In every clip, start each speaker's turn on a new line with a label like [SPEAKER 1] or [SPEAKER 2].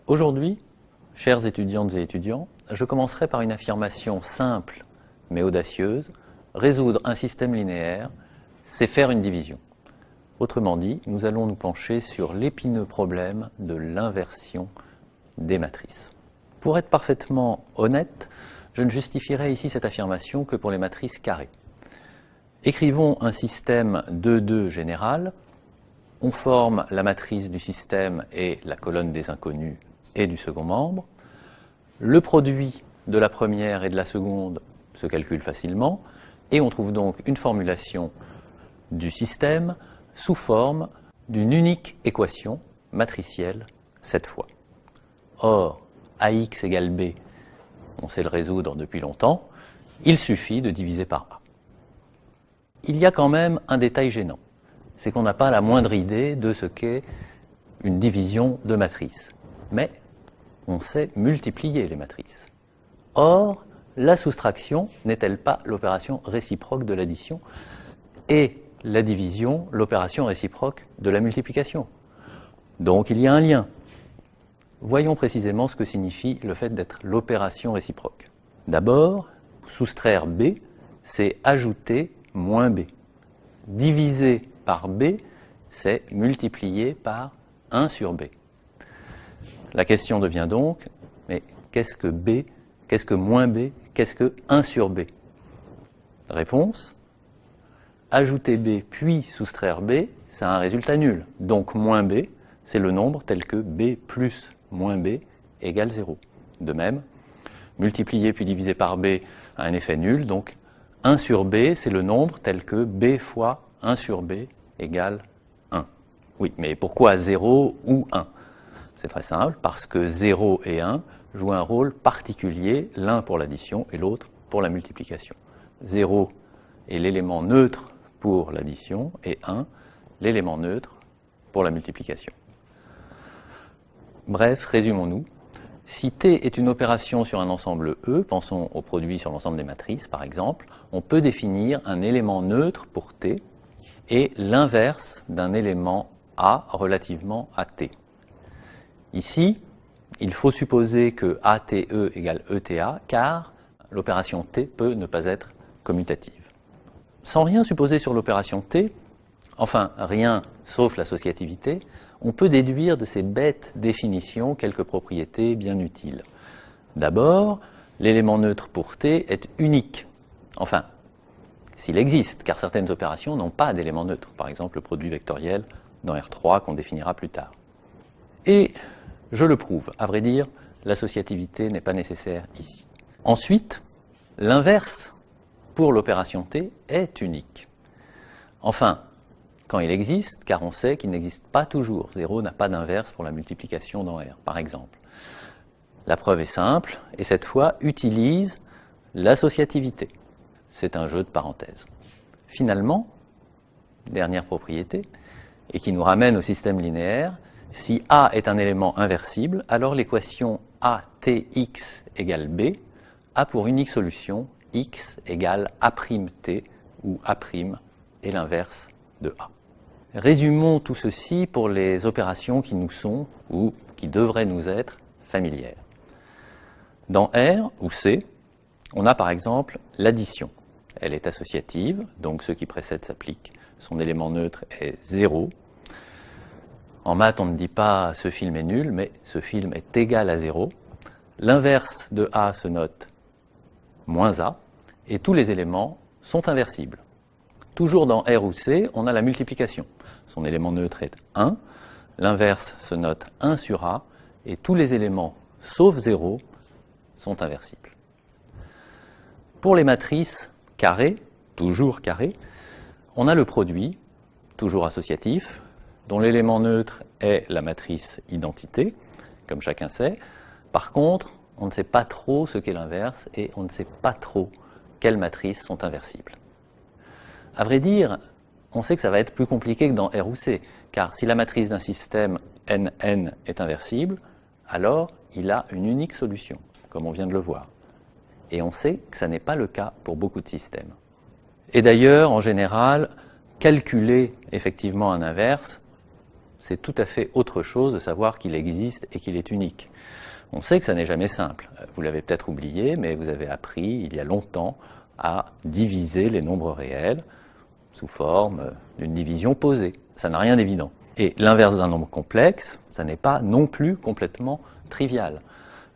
[SPEAKER 1] Aujourd'hui, chères étudiantes et étudiants, je commencerai par une affirmation simple mais audacieuse. Résoudre un système linéaire, c'est faire une division. Autrement dit, nous allons nous pencher sur l'épineux problème de l'inversion des matrices. Pour être parfaitement honnête, je ne justifierai ici cette affirmation que pour les matrices carrées. Écrivons un système 2-2 général. On forme la matrice du système et la colonne des inconnus et du second membre. Le produit de la première et de la seconde se calcule facilement et on trouve donc une formulation du système sous forme d'une unique équation matricielle cette fois. Or, AX égale B, on sait le résoudre depuis longtemps, il suffit de diviser par A. Il y a quand même un détail gênant, c'est qu'on n'a pas la moindre idée de ce qu'est une division de matrice. Mais on sait multiplier les matrices. Or, la soustraction n'est-elle pas l'opération réciproque de l'addition et la division l'opération réciproque de la multiplication? Donc il y a un lien. Voyons précisément ce que signifie le fait d'être l'opération réciproque. D'abord, soustraire B, c'est ajouter moins B. Diviser par B, c'est multiplier par 1 sur B. La question devient donc, mais qu'est-ce que B, qu'est-ce que moins B, qu'est-ce que 1 sur B? Réponse, ajouter B puis soustraire B, ça a un résultat nul. Donc moins B, c'est le nombre tel que B plus moins B égale 0. De même, multiplier puis diviser par B a un effet nul, donc 1 sur B, c'est le nombre tel que B fois 1 sur B égale 1. Oui, mais pourquoi 0 ou 1? C'est très simple, parce que 0 et 1 jouent un rôle particulier, l'un pour l'addition et l'autre pour la multiplication. 0 est l'élément neutre pour l'addition et 1 l'élément neutre pour la multiplication. Bref, résumons-nous. Si T est une opération sur un ensemble E, pensons au produit sur l'ensemble des matrices par exemple, on peut définir un élément neutre pour T et l'inverse d'un élément A relativement à T. Ici, il faut supposer que ATE égale ETA, car l'opération T peut ne pas être commutative. Sans rien supposer sur l'opération T, enfin rien sauf l'associativité, on peut déduire de ces bêtes définitions quelques propriétés bien utiles. D'abord, l'élément neutre pour T est unique. Enfin, s'il existe, car certaines opérations n'ont pas d'élément neutre, par exemple le produit vectoriel dans R3 qu'on définira plus tard. Et je le prouve, à vrai dire, l'associativité n'est pas nécessaire ici. Ensuite, l'inverse pour l'opération T est unique. Enfin, quand il existe, car on sait qu'il n'existe pas toujours. 0 n'a pas d'inverse pour la multiplication dans R, par exemple. La preuve est simple, et cette fois utilise l'associativité. C'est un jeu de parenthèses. Finalement, dernière propriété, et qui nous ramène au système linéaire, si A est un élément inversible, alors l'équation ATX égale B a pour unique solution x égale A'T, où A' est l'inverse de A. Résumons tout ceci pour les opérations qui nous sont, ou qui devraient nous être, familières. Dans R ou C, on a par exemple l'addition. Elle est associative, donc ce qui précède s'applique. Son élément neutre est 0. En maths, on ne dit pas « ce film est nul », mais « ce film est égal à 0 ». L'inverse de A se note moins A, et tous les éléments sont inversibles. Toujours dans R ou C, on a la multiplication. Son élément neutre est 1, l'inverse se note 1 sur A, et tous les éléments, sauf 0, sont inversibles. Pour les matrices carrées, toujours carrées, on a le produit, toujours associatif, dont l'élément neutre est la matrice identité, comme chacun sait. Par contre, on ne sait pas trop ce qu'est l'inverse et on ne sait pas trop quelles matrices sont inversibles. À vrai dire, on sait que ça va être plus compliqué que dans R ou C, car si la matrice d'un système NN est inversible, alors il a une unique solution, comme on vient de le voir. Et on sait que ça n'est pas le cas pour beaucoup de systèmes. Et d'ailleurs, en général, calculer effectivement un inverse, C'est tout à fait autre chose de savoir qu'il existe et qu'il est unique. On sait que ça n'est jamais simple. Vous l'avez peut-être oublié, mais vous avez appris il y a longtemps à diviser les nombres réels sous forme d'une division posée. Ça n'a rien d'évident. Et l'inverse d'un nombre complexe, ça n'est pas non plus complètement trivial.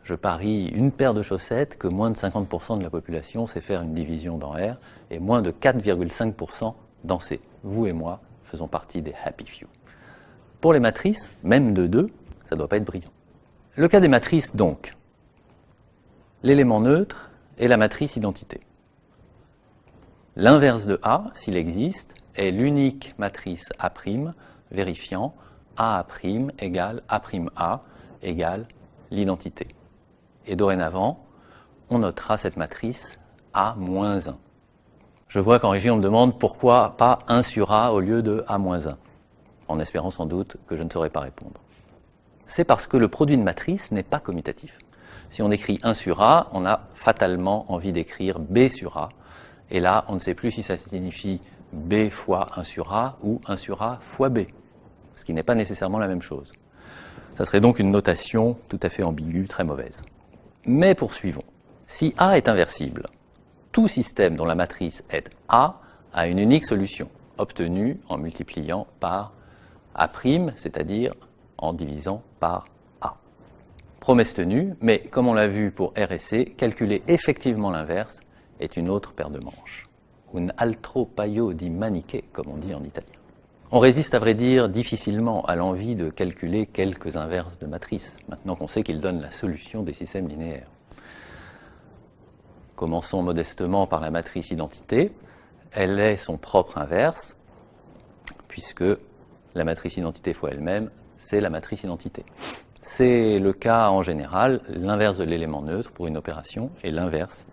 [SPEAKER 1] Je parie une paire de chaussettes que moins de 50% de la population sait faire une division dans R et moins de 4,5% dans C. Vous et moi faisons partie des happy few. Pour les matrices, même de 2, ça ne doit pas être brillant. Le cas des matrices, donc, l'élément neutre est la matrice identité. L'inverse de A, s'il existe, est l'unique matrice A' vérifiant A' égale A' égale l'identité. Et dorénavant, on notera cette matrice A-1. Je vois qu'en régie, on me demande pourquoi pas 1 sur A au lieu de A-1, en espérant sans doute que je ne saurais pas répondre. C'est parce que le produit de matrice n'est pas commutatif. Si on écrit 1 sur A, on a fatalement envie d'écrire B sur A. Et là, on ne sait plus si ça signifie B fois 1 sur A ou 1 sur A fois B, ce qui n'est pas nécessairement la même chose. Ça serait donc une notation tout à fait ambiguë, très mauvaise. Mais poursuivons. Si A est inversible, tout système dont la matrice est A a une unique solution, obtenue en multipliant par A', c'est-à-dire en divisant par A. Promesse tenue, mais comme on l'a vu pour R et C, calculer effectivement l'inverse est une autre paire de manches. Un altro paio di maniche, comme on dit en italien. On résiste à vrai dire difficilement à l'envie de calculer quelques inverses de matrices, maintenant qu'on sait qu'ils donnent la solution des systèmes linéaires. Commençons modestement par la matrice identité. Elle est son propre inverse, puisque la matrice identité fois elle-même, c'est la matrice identité. C'est le cas en général, l'inverse de l'élément neutre pour une opération et l'inverse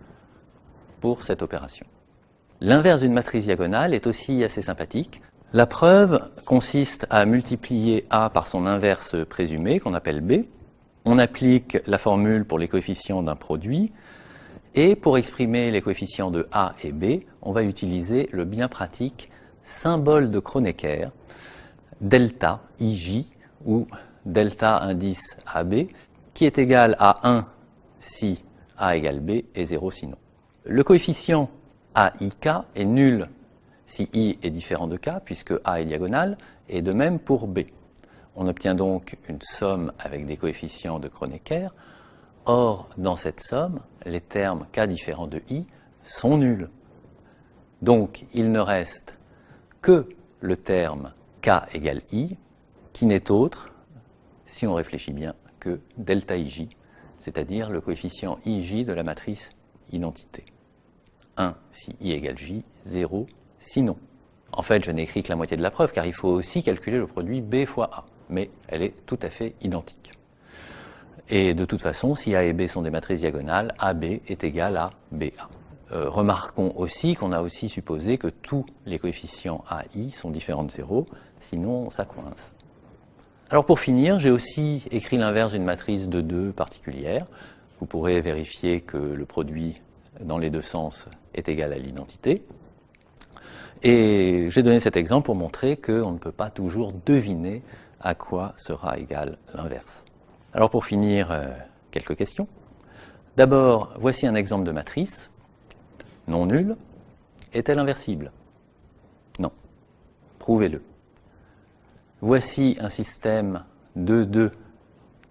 [SPEAKER 1] pour cette opération. L'inverse d'une matrice diagonale est aussi assez sympathique. La preuve consiste à multiplier A par son inverse présumé, qu'on appelle B. On applique la formule pour les coefficients d'un produit, et pour exprimer les coefficients de A et B, on va utiliser le bien pratique symbole de Kronecker, delta IJ, ou delta indice AB, qui est égal à 1 si A égale B et 0 sinon. Le coefficient AIK est nul si I est différent de K, puisque A est diagonale, et de même pour B. On obtient donc une somme avec des coefficients de Kronecker. Or, dans cette somme, les termes K différents de I sont nuls. Donc, il ne reste que le terme K égale I, qui n'est autre, si on réfléchit bien, que delta IJ, c'est-à-dire le coefficient IJ de la matrice identité. 1 si I égale J, 0 sinon. En fait, je n'ai écrit que la moitié de la preuve, car il faut aussi calculer le produit B fois A, mais elle est tout à fait identique. Et de toute façon, si A et B sont des matrices diagonales, AB est égal à BA. Remarquons aussi qu'on a aussi supposé que tous les coefficients AI sont différents de 0, sinon ça coince. Alors pour finir, j'ai aussi écrit l'inverse d'une matrice de 2 particulière. Vous pourrez vérifier que le produit dans les deux sens est égal à l'identité. Et j'ai donné cet exemple pour montrer qu'on ne peut pas toujours deviner à quoi sera égal l'inverse. Alors pour finir, quelques questions. D'abord, voici un exemple de matrice non nulle. Est-elle inversible? Non. Prouvez-le. Voici un système de 2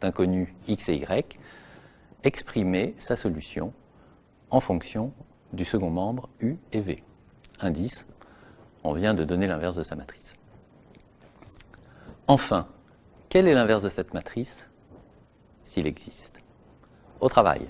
[SPEAKER 1] d'inconnus x et y. Exprimez sa solution en fonction du second membre U et V. Indice, on vient de donner l'inverse de sa matrice. Enfin, quel est l'inverse de cette matrice s'il existe? Au travail.